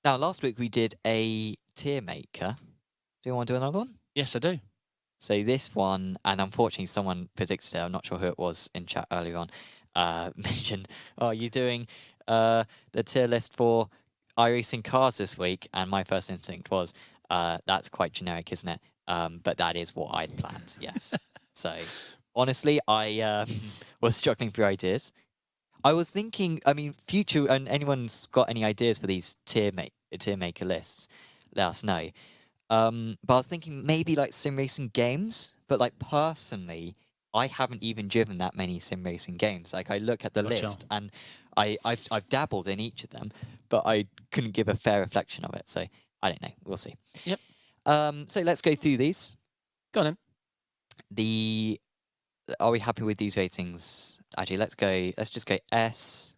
Now, last week we did a tier maker. Do you want to do another one? Yes, I do. So this one, and unfortunately someone predicted it, I'm not sure who it was in chat earlier on, mentioned, oh, you're doing the tier list for iRacing cars this week, and my first instinct was, that's quite generic, isn't it? But that is what I'd planned, yes. So, honestly, I was struggling through ideas. I was thinking, I mean, future, and anyone's got any ideas for these tier maker lists, let us know. But I was thinking maybe like sim racing games, but like personally, I haven't even driven that many sim racing games. Like I look at the Gotcha. list and I've dabbled in each of them, but I couldn't give a fair reflection of it. So I don't know. We'll see. Yep. So let's go through these. Go on then. Are we happy with these ratings? Actually, let's just go S,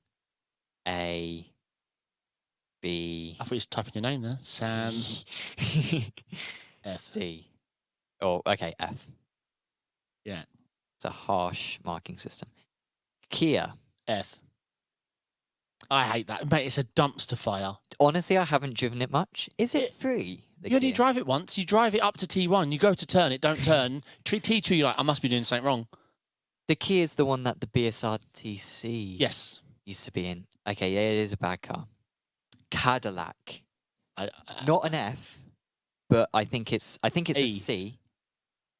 A, B. I thought you were typing your name there. Sam. F. D. Oh, okay, F. Yeah. It's a harsh marking system. Kia. F. I hate that. Mate, it's a dumpster fire. Honestly, I haven't driven it much. Is it free? You only drive it once. You drive it up to T1. You go to turn it, don't turn. T2, you're like, I must be doing something wrong. The Kia is the one that the BSRTC Yes. used to be in. Okay, yeah, it is a bad car. Cadillac. Not an F, but I think it's a E. C.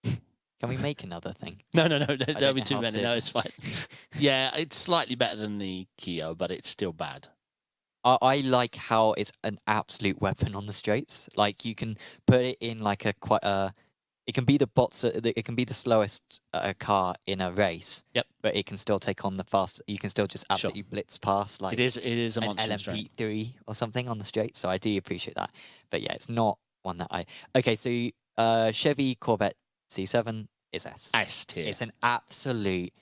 Can we make another thing? No. There'll be too how many. to- No, it's fine. Yeah, it's slightly better than the Kia, but it's still bad. I like how it's an absolute weapon on the straights. Like you can put it in like it can be it can be the slowest car in a race. Yep. But it can still take on the fast. You can still just absolutely blitz past like It is a an monster straight. LMP3 or something on the straight. So I do appreciate that. But yeah, it's not one that Okay, so Chevy Corvette C7 is S. S tier. It's an absolute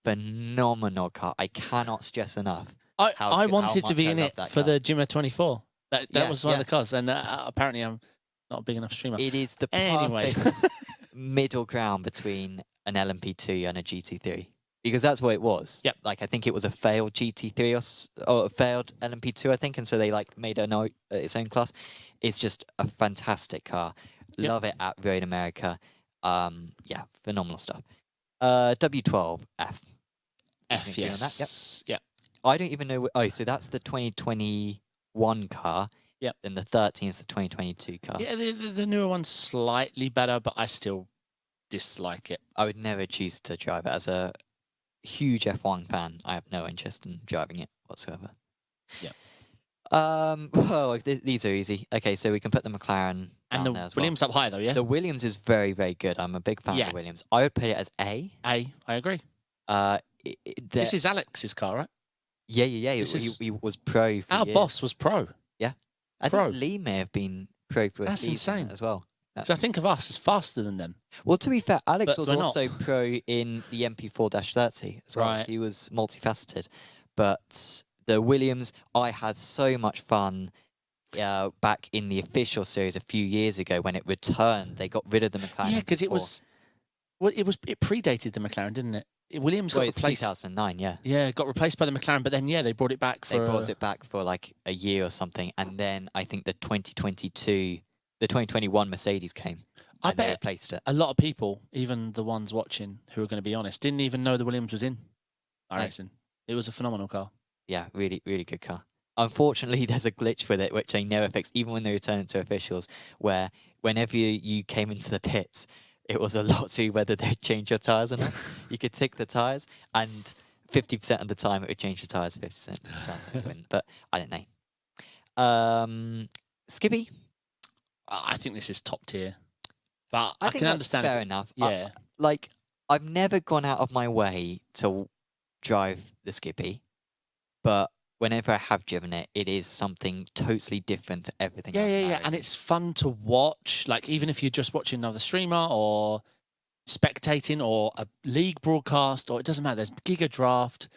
phenomenal car. I cannot stress enough. I wanted to much be I in love it that for car. the Jimmer 24. That Yeah, was one of yeah. the cars, and apparently I'm not a big enough streamer. It is the Anyway. perfect middle ground between an LMP2 and a GT3. Because that's what it was. Yep. Like, I think it was a failed GT3 or a failed LMP2, I think, and so they, like, made its own class. It's just a fantastic car. Yep. Love it at Road America. Yeah, phenomenal stuff. W12, F. F, yes. Yep. Yep. I don't even know. Oh, so that's the 2021 car. Yep. Then the 13 is the 2022 car. Yeah, the newer one's slightly better, but I still dislike it. I would never choose to drive it. As a huge F1 fan, I have no interest in driving it whatsoever. Yeah. Well, these are easy. Okay, so we can put the McLaren and down the there as Williams well. up high though, yeah. The Williams is very, very good. I'm a big fan of the Williams. I would put it as A. I agree. This is Alex's car, right? Yeah. He was pro. For Our years. boss was pro. Yeah, I think Lee may have been pro for a season insane as well. So I think of us as faster than them. Well, to be fair, Alex But was we're also pro in the MP4-30 as well. Right. He was multifaceted. But the Williams, I had so much fun back in the official series a few years ago when it returned. They got rid of the McLaren. Yeah, because it predated the McLaren, didn't it? Williams got replaced. 2009, yeah. Yeah, got replaced by the McLaren, but then they brought it back for. They brought it back for like a year or something, and then I think the 2021 Mercedes came. I bet they replaced it. A lot of people, even the ones watching who are going to be honest, didn't even know the Williams was in iRacing. It was a phenomenal car. Yeah, really, really good car. Unfortunately, there's a glitch with it which they never fixed, even when they returned it to officials, where whenever you came into the pits, it was a lot to whether they'd change your tyres or not. You could tick the tyres, and 50% of the time it would change the tyres, 50% of the chance it would win. But I don't know. Skippy? I think this is top tier. But I can understand. Fair enough. Yeah. I've never gone out of my way to drive the Skippy, but whenever I have driven it, it is something totally different to everything else. Yeah. And it's fun to watch. Like, even if you're just watching another streamer or spectating or a league broadcast, or it doesn't matter. There's Giga Draft,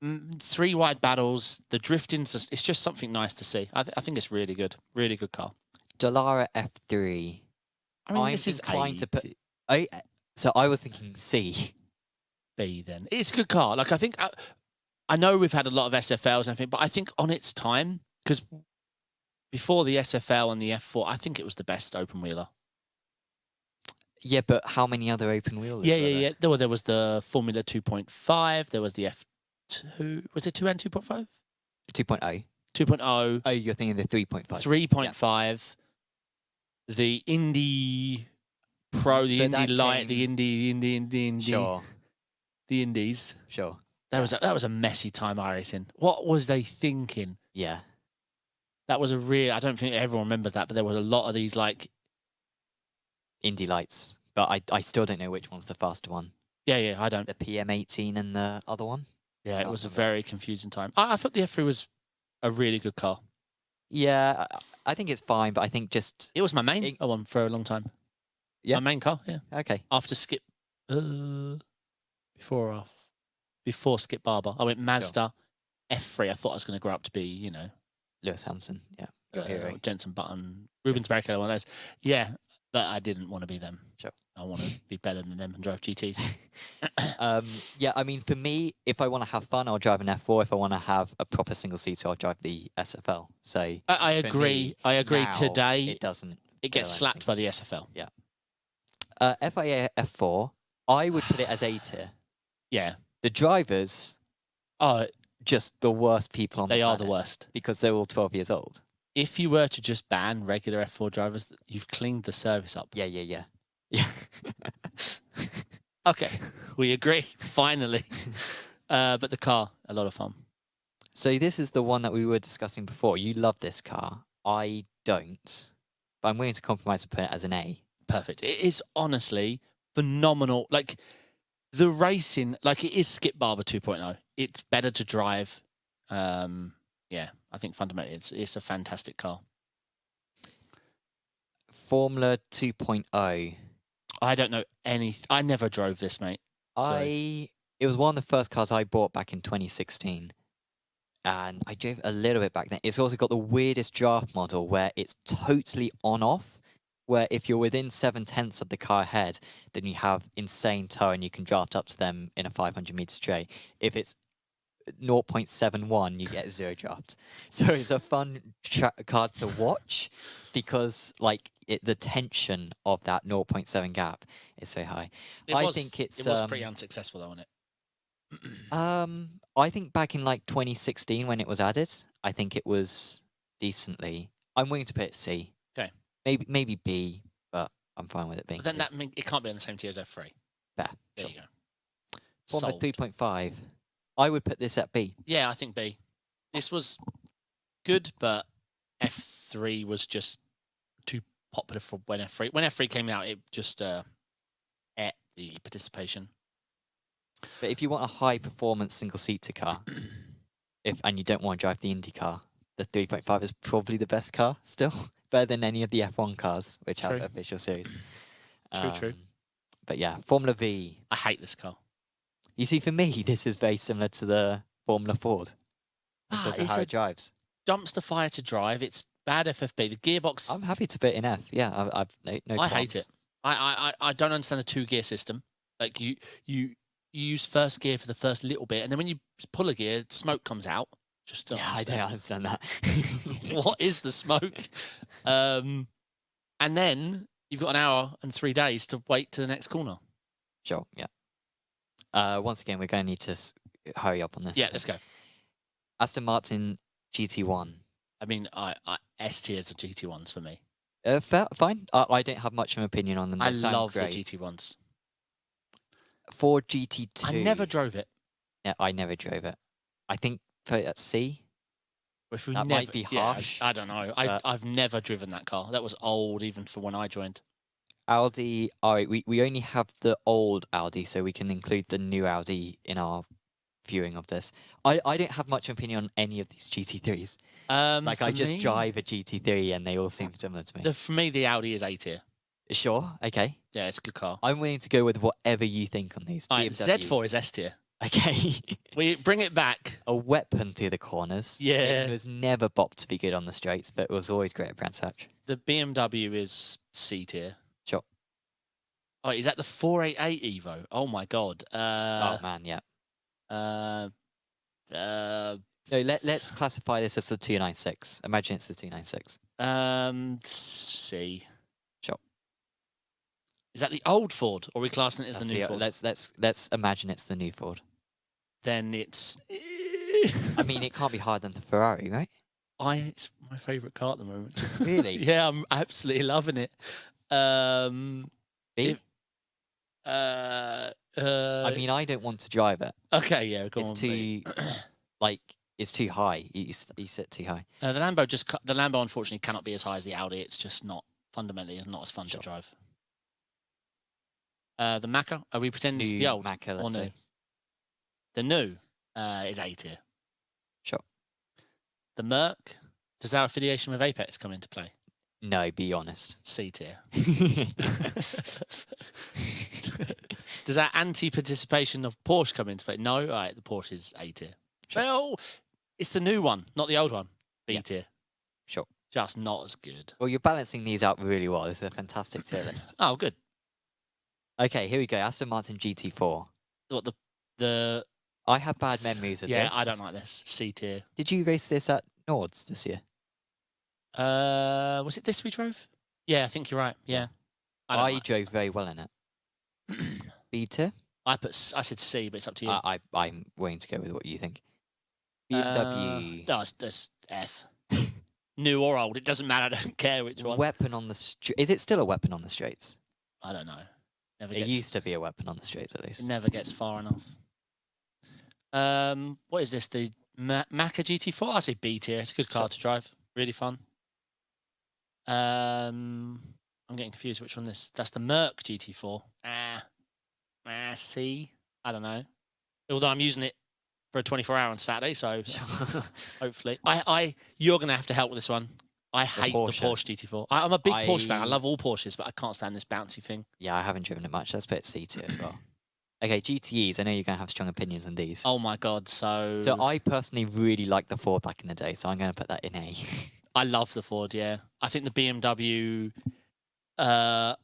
3 wide battles, the drifting's it's just something nice to see. I think it's really good. Really good car. Dallara F3. I mean, this is inclined to put. So I was thinking C. B then. It's a good car. Like, I think I know we've had a lot of SFLs and everything, but I think on its time, because before the SFL and the F4, I think it was the best open wheeler. Yeah, but how mmany other open wheelers? Yeah. There was the Formula 2.5. There was the F2. Was it 2 and 2.5? 2.0. 2.0. Oh, you're thinking the 3.5. 3.5. The Indy Pro, the But Indy that Light, the came- Indy. Sure, The Indies. sure. That was a messy time iRacing. What was they thinking? Yeah. That was a real. I don't think everyone remembers that, but there was a lot of these like. Indy Lights. But I still don't know which one's the faster one. Yeah, I don't. The PM18 and the other one? Yeah, it Can't was a remember. very confusing time. I thought the F3 was a really good car. Yeah, I think it's fine, but I think just... It was my main one for a long time. Yeah? My main car, yeah. Okay. After Skip, before Skip Barber, I went Mazda F3. I thought I was going to grow up to be, you know, Lewis Hamilton, yeah. Your hero. Jensen Button, Rubens Barrichello, one of those. Yeah, but I didn't want to be them. Sure. I want to be better than them and drive GTs. Yeah, I mean, for me, if I want to have fun, I'll drive an F4. If I want to have a proper single seater, I'll drive the SFL. So I for agree. me, I agree. now, Today, it doesn't. it gets feel slapped anything. by the SFL. Yeah. FIA F4, I would put it as A tier. Yeah. The drivers, Oh, just the worst people on the they planet. are the worst. Because they're all 12 years old. If you were to just ban regular F4 drivers, you've cleaned the service up. Yeah. Yeah. Okay, we agree. Finally. But the car, a lot of fun. So this is the one that we were discussing before. You love this car. I don't. But I'm willing to compromise and put it as an A. Perfect. It is honestly phenomenal. Like the racing, like it is Skip Barber 2.0. It's better to drive. Yeah, I think fundamentally it's a fantastic car. Formula 2.0. I don't know I never drove this, mate. It was one of the first cars I bought back in 2016. And I drove a little bit back then. It's also got the weirdest draft model where it's totally on-off, where if you're within 7/10 of the car ahead, then you have insane tow and you can draft up to them in a 500-meter straight. If it's 0.71, you get 0 draft. So it's a fun car to watch because like the tension of that 0.7 gap is so high. It I was pretty unsuccessful though, wasn't it? I think back in like 2016 when it was added, I think it was decently. I'm willing to put it C. Okay. Maybe B, but I'm fine with it being But then C. that means it can't be on the same tier as F3. Fair. There Sure. you go. Formula Sold. 3.5. I would put this at B. Yeah, I think B. This was good, but F3 was just too popular for when F3. When F3 came out, it just ate the participation. But if you want a high performance single seater car, and you don't want to drive the Indy car, the 3.5 is probably the best car still. Better than any of the F1 cars which have True. official series. True. But yeah, Formula V. I hate this car. You see, for me, this is very similar to the Formula Ford in terms of It's how a it drives. dumpster fire to drive. It's bad FFB. The gearbox. I'm happy to put it in F. Yeah, I've no I qualms. hate it. I don't understand the 2-gear system. Like you use first gear for the first little bit, and then when you pull a gear, smoke comes out. Just don't Yeah, I don't understand that. what is the smoke? And then you've got an hour and 3 days to wait to the next corner. Sure, yeah. Once again, we're going to need to hurry up on this. Yeah, let's go. Aston Martin GT1. I mean, S tiers are GT1s for me. Fine. I don't have much of an opinion on them. They I sound love great. the GT1s. Ford GT2. I never drove it. Yeah, I never drove it. I think put it at C. If we That never, might be yeah, harsh, I don't know. I've never driven that car. That was old even for when I joined. Audi. All right, we only have the old Audi, so we can include the new Audi in our viewing of this. I don't have much opinion on any of these GT3s. Like I just drive a GT3 and they all seem similar to me. For me, the Audi is A tier. Sure, okay. Yeah, it's a good car. I'm willing to go with whatever you think on these. All right, BMW. Z4 is S tier. Okay. We bring it back. A weapon through the corners. Yeah. It was never bopped to be good on the straights, but it was always great at Brands Hatch. The BMW is C tier. Sure. Oh, is that the 488 Evo? Oh my god. Oh man, yeah. No, let's classify this as the 296. Imagine it's the 296. C. Sure. Is that the old Ford, or are we classing it as That's the new Ford? Let's imagine it's the new Ford. Then it's. I mean, it can't be higher than the Ferrari, right? It's my favourite car at the moment. Really? Yeah, I'm absolutely loving it. B? I mean, I don't want to drive it. Okay, yeah, go It's on. too, like, it's too high. You sit too high. The Lambo unfortunately cannot be as high as the Audi. It's just not fundamentally not as fun to drive. The Macca, are we pretending it's the old Macca, or let's new? say. The new is A tier. Sure. The Merc, does our affiliation with Apex come into play? No, be honest. C tier. Does our anti-participation of Porsche come into play? No, all right, the Porsche is A tier. Sure. Well, it's the new one, not the old one. B tier. Sure. Just not as good. Well, you're balancing these out really well. This is a fantastic tier list. Oh, good. Okay, here we go. Aston Martin GT4. What the? I have bad memories of this. Yeah, I don't like this. C tier. Did you race this at Nords this year? Was it this we drove? Yeah, I think you're right. Yeah. I drove very well in it. B tier? I said C, but it's up to you. I'm willing to go with what you think. BMW. No, it's F. New or old, it doesn't matter. I don't care which one. Weapon on the street. Is it still a weapon on the straights? I don't know. It used to be a weapon on the straights, at least. It never gets far enough. What is this? The Macca GT4? I say B tier. It's a good car to drive. Really fun. I'm getting confused which one this. That's the Merc GT4. C. I don't know. Although I'm using it for a 24-hour on Saturday, so hopefully. You're going to have to help with this one. I hate the Porsche GT4. I'm a big Porsche fan. I love all Porsches, but I can't stand this bouncy thing. Yeah, I haven't driven it much. Let's put it C tier as well. Okay, GTEs. I know you're going to have strong opinions on these. Oh my God, So I personally really liked the Ford back in the day, so I'm going to put that in A. I love the Ford, yeah. I think the BMW... I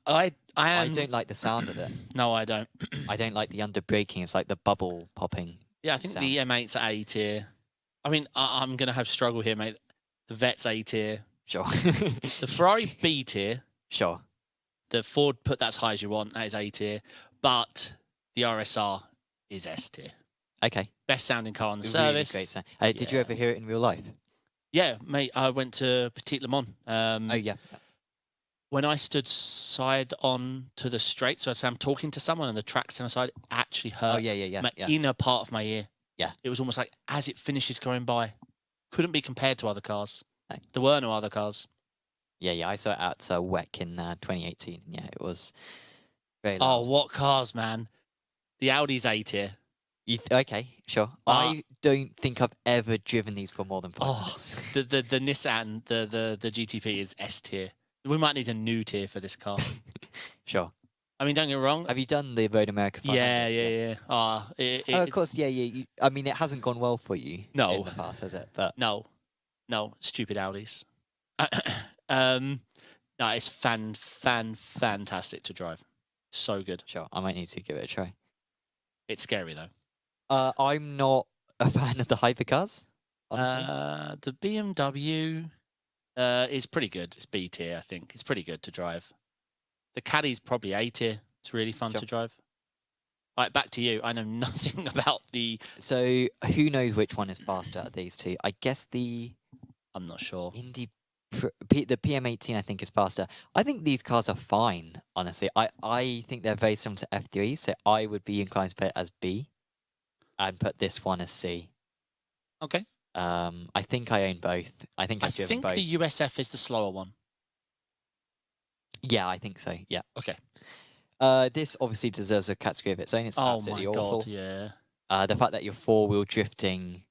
don't like the sound of it. No, I don't. I don't like the under braking. It's like the bubble popping. Yeah, I think the M8's at A tier. I mean, I'm going to have struggle here, mate. The Vet's A tier. Sure. The Ferrari B tier. Sure. The Ford, put that as high as you want. That is A tier. But the RSR is S tier. Okay. Best sounding car on the service. Great sound. Did you ever hear it in real life? Yeah, mate. I went to Petit Le Mans. Oh, yeah. When I stood side on to the straight, so I'm talking to someone and the track's to my side, actually hurt. Oh, yeah. My inner part of my ear. Yeah. It was almost like as it finishes going by. Couldn't be compared to other cars. No. There were no other cars. Yeah. I saw it at WEC in 2018. Yeah, it was very loud. Oh, what cars, man. The Audi's A tier. Okay, sure. I don't think I've ever driven these for more than 5 minutes. The Nissan, the GTP is S tier. We might need a new tier for this car. Sure. I mean, don't get me wrong. Have you done the Road America 500? Yeah. Of course, yeah. I mean, it hasn't gone well for you in the past, has it? But No, stupid Audis. No, it's fantastic to drive. So good. Sure, I might need to give it a try. It's scary, though. I'm not a fan of the hypercars, honestly. The BMW is pretty good. It's B tier, I think. It's pretty good to drive. The Caddy's probably A tier. It's really fun to drive. All right, back to you. I know nothing about the... So, who knows which one is faster of these two? I guess I'm not sure. The PM18, I think, is faster. I think these cars are fine, honestly. I think they're very similar to F3, so I would be inclined to put it as B and put this one as C. Okay. I think I own both. I think I've driven both. The USF is the slower one. Yeah, I think so. Yeah. Okay. This obviously deserves a category of its own. It's absolutely awful. God, yeah. The fact that you're four-wheel drifting.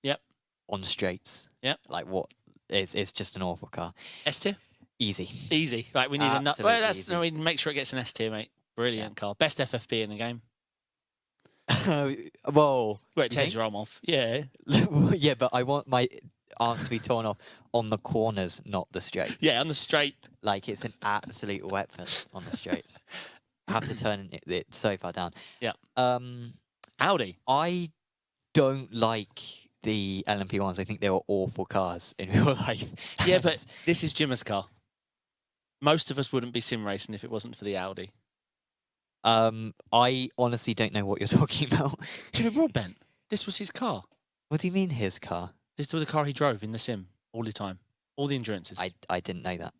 Yep. On straights. Yep. Like what? It's just an awful car. S tier. Easy. Right, we need another. Well, no, we make sure it gets an S tier, mate. Brilliant car. Best FFP in the game. Whoa. Well, it takes your arm off. Yeah. Yeah, but I want my arms to be torn off on the corners, not the straights. Yeah, on the straight. Like, it's an absolute weapon on the straights. I have to turn it so far down. Yeah. Audi. I don't like the LMP ones. I think they were awful cars in real life. Yeah, but this is Jimmer's car. Most of us wouldn't be sim racing if it wasn't for the Audi. I honestly don't know what you're talking about. Jimmy Broadbent, this was his car. What do you mean his car? This was the car he drove in the sim all the time. All the endurances. I didn't know that.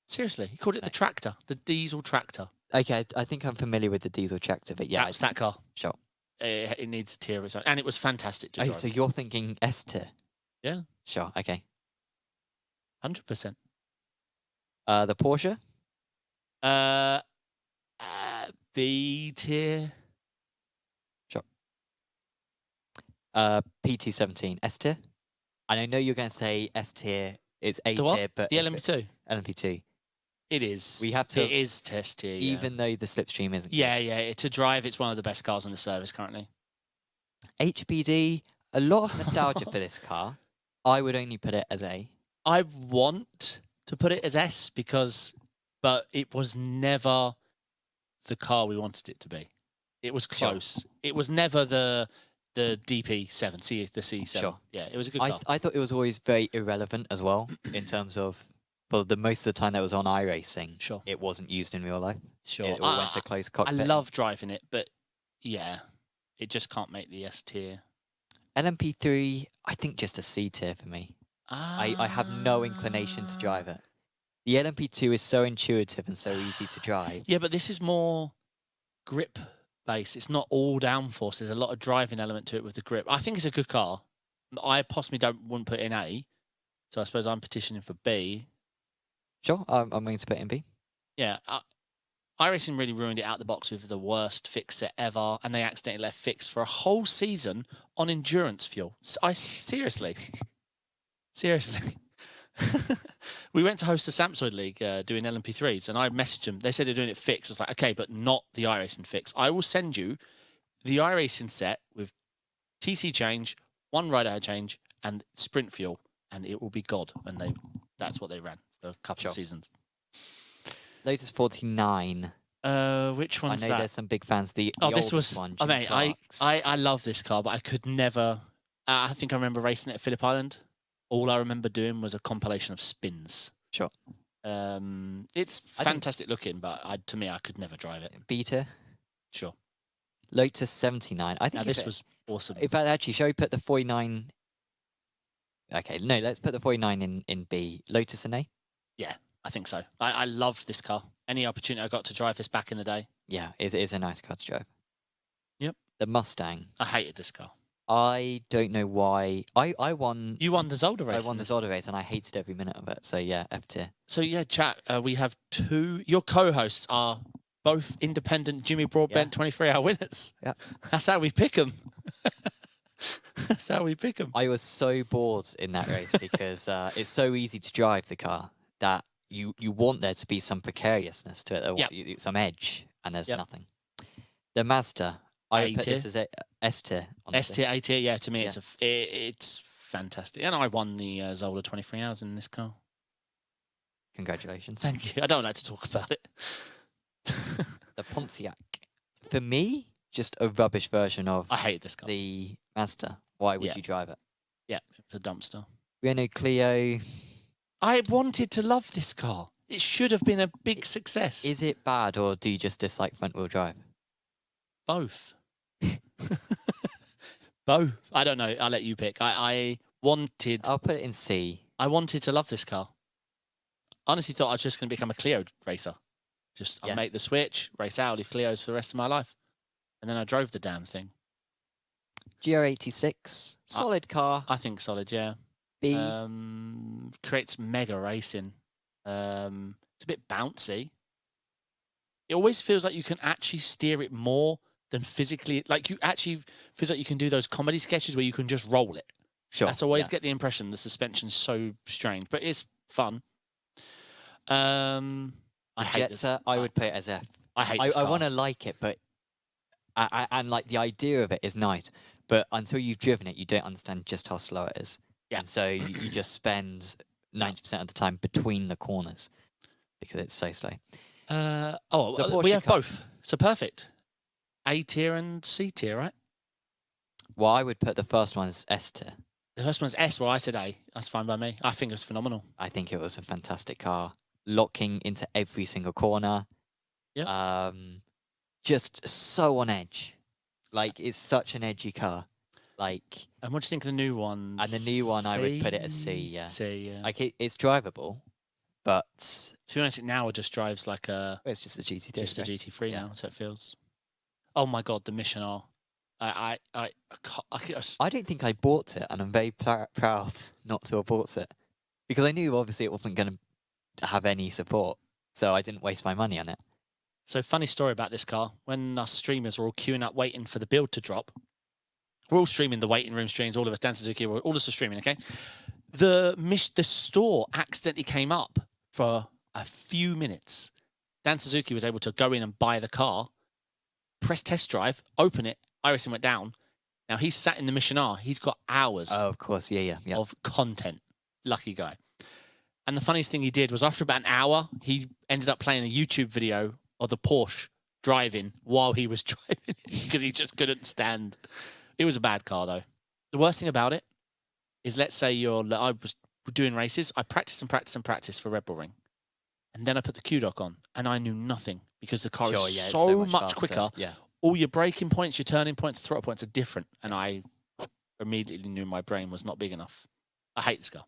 Seriously, he called it the tractor, the diesel tractor. Okay, I think I'm familiar with the diesel tractor, but yeah. That's that car. Sure. It needs a tier of its own. And it was fantastic to Oh, drive. so you're thinking S tier? Yeah. Sure, okay. 100%. The Porsche? B tier. Sure. PT17, S tier? And I know you're going to say S tier, it's A tier, but... The LMP2? LMP2. It is. We have to... It is test tier, even though the slipstream isn't. Yeah. To drive, it's one of the best cars on the service currently. HBD, a lot of nostalgia for this car. I would only put it as A. I want to put it as S but it was never the car we wanted it to be. It was close. Sure. It was never the DP7, the C7. Sure. Yeah, it was a good car. I thought it was always very irrelevant as well in terms of, well, the most of the time that was on iRacing, sure, it wasn't used in real life. Sure. It all went to close cockpit. I love driving it, but yeah, it just can't make the S tier. LMP3, I think just a C tier for me. I have no inclination to drive it. The LMP2 is so intuitive and so easy to drive. Yeah, but this is more grip based. It's not all downforce. There's a lot of driving element to it with the grip. I think it's a good car. I possibly wouldn't put it in A, so I suppose I'm petitioning for B. Sure, I'm going to put it in B. Yeah, iRacing really ruined it out the box with the worst fix set ever, and they accidentally left fixed for a whole season on endurance fuel. Seriously. We went to host the Samsoid League doing LMP3s, and I messaged them. They said they're doing it fixed. I was like, okay, but not the iRacing fix. I will send you the iRacing set with TC change, one rider change, and sprint fuel, and it will be God. And that's what they ran for a couple of seasons. Lotus 49. Which one's that? I know there's some big fans. The this was one. I mean, I love this car, but I could never. I think I remember racing it at Phillip Island. All I remember doing was a compilation of spins. Sure. It's fantastic looking, but to me, I could never drive it. Beta. Sure. Lotus 79. I think this was awesome. In fact, actually, shall we put the 49? Okay, no, let's put the 49 in B. Lotus in A? Yeah, I think so. I loved this car. Any opportunity I got to drive this back in the day. Yeah, it is a nice car to drive. Yep. The Mustang. I hated this car. I don't know why. I won. You won the Zolder race. I won the Zolder race, and I hated every minute of it. So yeah, F tier. So yeah, chat. We have two. Your co-hosts are both independent Jimmy Broadbent 23-hour winners. Yeah, that's how we pick them. That's how we pick them. I was so bored in that race because it's so easy to drive the car that you want there to be some precariousness to it, some edge, and there's nothing. The Mazda. I would put this as S tier. S tier, A tier. Yeah, to me, it's fantastic. And I won the Zolder 23 hours in this car. Congratulations. Thank you. I don't like to talk about it. The Pontiac. For me, just a rubbish version of. I hate this car. The Mazda. Why would you drive it? Yeah, it's a dumpster. Renault Clio. I wanted to love this car. It should have been a big success. Is it bad, or do you just dislike front-wheel drive? Both. Both. I don't know. I'll let you pick. I wanted... I'll put it in C. I wanted to love this car. I honestly thought I was just going to become a Clio racer. I'll make the switch, race Audi Clios for the rest of my life. And then I drove the damn thing. GR86. Solid car. I think solid, yeah. B. Creates mega racing. It's a bit bouncy. It always feels like you can actually steer it more than physically. Like you actually feels like you can do those comedy sketches where you can just roll it. Sure. That's always get the impression the suspension's so strange, but it's fun. I hate this. I would put it as F. I hate this car. I want to like it, but and like the idea of it is nice, but until you've driven it, you don't understand just how slow it is. Yeah. And so you just spend 90% of the time between the corners because it's so slow. We have both. So perfect. A tier and C tier, right? Well, I would put the first one as S tier. The first one's S. Well, I said A. That's fine by me. I think it was phenomenal. I think it was a fantastic car, locking into every single corner. Yep. Just so on edge. Like, it's such an edgy car. Like, And what do you think of the new one? and the new one, I would put it as C. Yeah, C. Yeah. like it's drivable, but To be honest, it now just drives like it's just a GT3. just a right? GT3 Yeah. now. So it feels. Oh my god, the Mission R. I can't. I don't think I bought it, and I'm very proud not to have bought it because I knew obviously it wasn't going to have any support, so I didn't waste my money on it. So funny story about this car. When us streamers were all queuing up waiting for the build to drop, we're all streaming the waiting room streams. All of us, Dan Suzuki, all of us are streaming. Okay, the store accidentally came up for a few minutes. Dan Suzuki was able to go in and buy the car, press test drive, open it. iRacing went down. Now he's sat in the Mission R. He's got hours Oh, of course, yeah. of content. Lucky guy. And the funniest thing he did was after about an hour, he ended up playing a YouTube video of the Porsche driving while he was driving because he just couldn't stand. It was a bad car though. The worst thing about it is, let's say I was doing races. I practiced and practiced and practiced for Red Bull Ring. And then I put the Q-Dock on and I knew nothing because the car is it's so much faster. quicker. Yeah. All your braking points, your turning points, throttle points are different. And I immediately knew my brain was not big enough. I hate this car.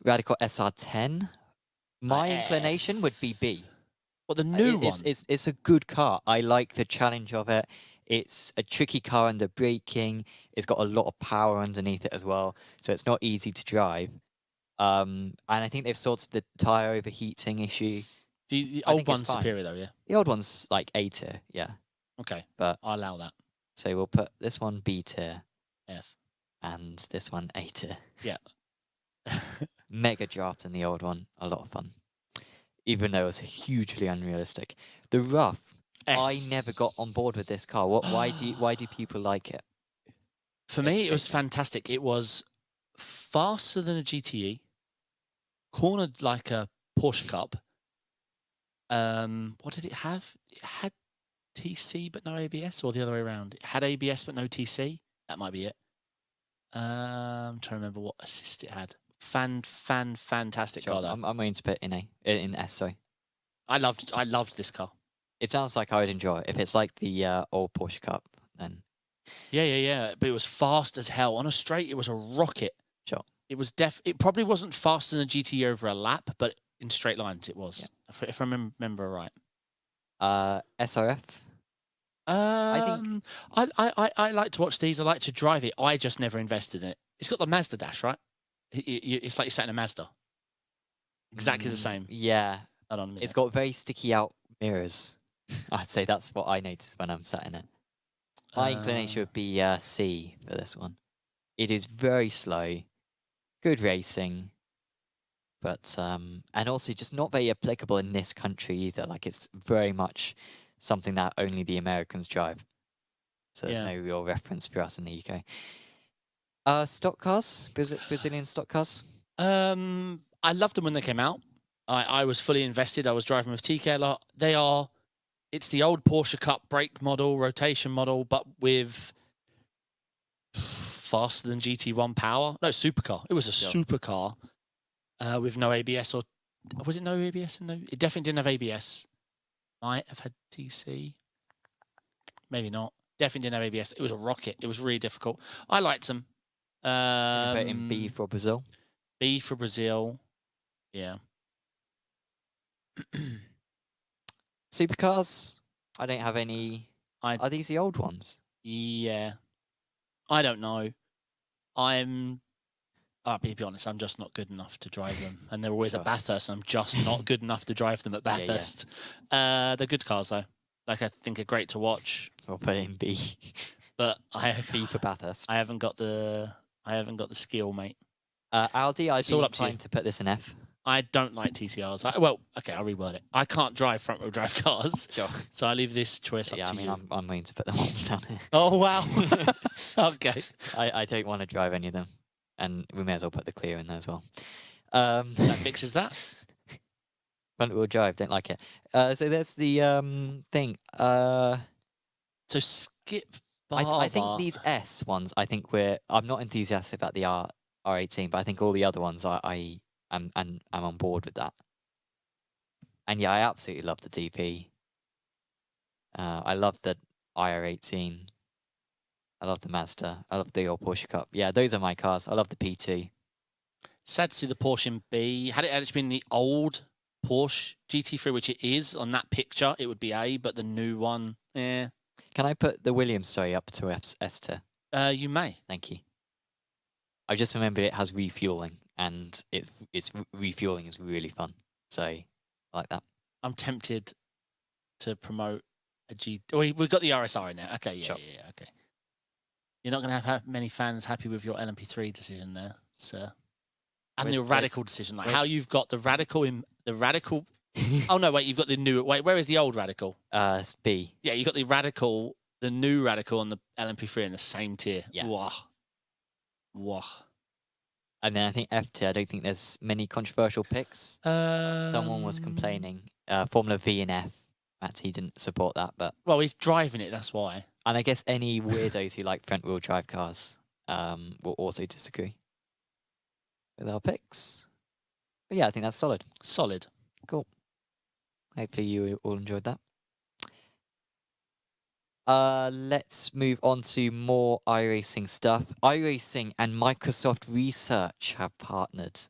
Radical SR10. My inclination would be B. Well, the new one. It's a good car. I like the challenge of it. It's a tricky car under braking. It's got a lot of power underneath it as well, so it's not easy to drive. And I think they've sorted the tire overheating issue. The I old think it's one's fine. superior though, yeah? The old one's like A tier, yeah. Okay, But I'll allow that. so we'll put this one B tier F. and this one A tier. Yeah. Mega draft in the old one, a lot of fun. Even though it was hugely unrealistic. The rough, I S. never got on board with this car. Why do people like it? For me, it was fantastic. It was faster than a GTE, cornered like a Porsche Cup. What did it have? It had TC but no ABS, or the other way around. It had ABS but no TC. That might be it. I'm trying to remember what assist it had. Fantastic Sure, car though. I'm going to put in S. Sorry. I loved this car. It sounds like I would enjoy it. If it's like the old Porsche Cup, then Yeah. But it was fast as hell. On a straight, it was a rocket. sure. It was it probably wasn't faster than a GT over a lap, but in straight lines it was. Yeah. If I remember right. SRF. I think I like to watch these. I like to drive it. I just never invested in it. It's got the Mazda dash, right? It's like you're sat in a Mazda. Exactly the same. Yeah. Hold on a minute. It's got very sticky out mirrors. I'd say that's what I notice when I'm sat in it. My inclination would be C for this one. It is very slow, good racing, but and also just not very applicable in this country either. Like, it's very much something that only the Americans drive. So there's no real reference for us in the UK. Stock cars, Brazilian stock cars. I loved them when they came out. I was fully invested. I was driving with TK a lot. It's the old Porsche Cup brake model, rotation model, but with faster than GT1 power. No, supercar. It was a supercar with no ABS, or was it no ABS? No, it definitely didn't have ABS. Might have had TC. Maybe not. Definitely didn't have ABS. It was a rocket. It was really difficult. I liked them. Put in B for Brazil. B for Brazil. Yeah. Supercars. I don't have any. Are these the old ones? Yeah. I don't know. I'll be honest, I'm just not good enough to drive them. And they're always at Bathurst, and I'm just not good enough to drive them at Bathurst. They're good cars, though. Like, I think are great to watch. I'll put in B. But B for Bathurst. I haven't got the skill, mate. Audi, I'd be all up to you. inclined to put this in F. I don't like TCRs. Okay, I'll reword it. I can't drive front-wheel drive cars. Sure. So I leave this choice up to you. I'm going to put them all down here. Oh, wow. Okay. I don't want to drive any of them. And we may as well put the Clio in there as well. That fixes that. Front-wheel drive, don't like it. So there's the thing. So skip I think Barber. these S ones, I'm not enthusiastic about the R18, but I think all the other ones I am and I'm on board with that. And yeah, I absolutely love the DP. I love the IR18. I love the Mazda. I love the old Porsche Cup. Yeah, those are my cars. I love the P2. Sad to see the Porsche in B. Had it actually been the old Porsche GT3, which it is on that picture, it would be A, but the new one, eh. Can I put the Williams story up to S tier? You may. Thank you. I just remembered it has refueling, and it's refueling is really fun. So I like that. I'm tempted to promote a G. Oh, we've got the RSR in there. Okay, yeah, Sure. yeah, okay. You're not going to have many fans happy with your LMP3 decision there, sir. And the radical decision, like how you've got the radical in the radical. Oh no, wait, you've got the new. Wait, where is the old radical? It's B. Yeah, you got the radical, the new radical, and the LMP3 in the same tier. Yeah. Wah. Wah. And then I think F tier. I don't think there's many controversial picks. Someone was complaining. Formula V and F. Matt, he didn't support that, but well, he's driving it. That's why. And I guess any weirdos who like front wheel drive cars will also disagree with our picks. But yeah, I think that's solid. Solid. Cool. Hopefully you all enjoyed that. Let's move on to more iRacing stuff. iRacing and Microsoft Research have partnered.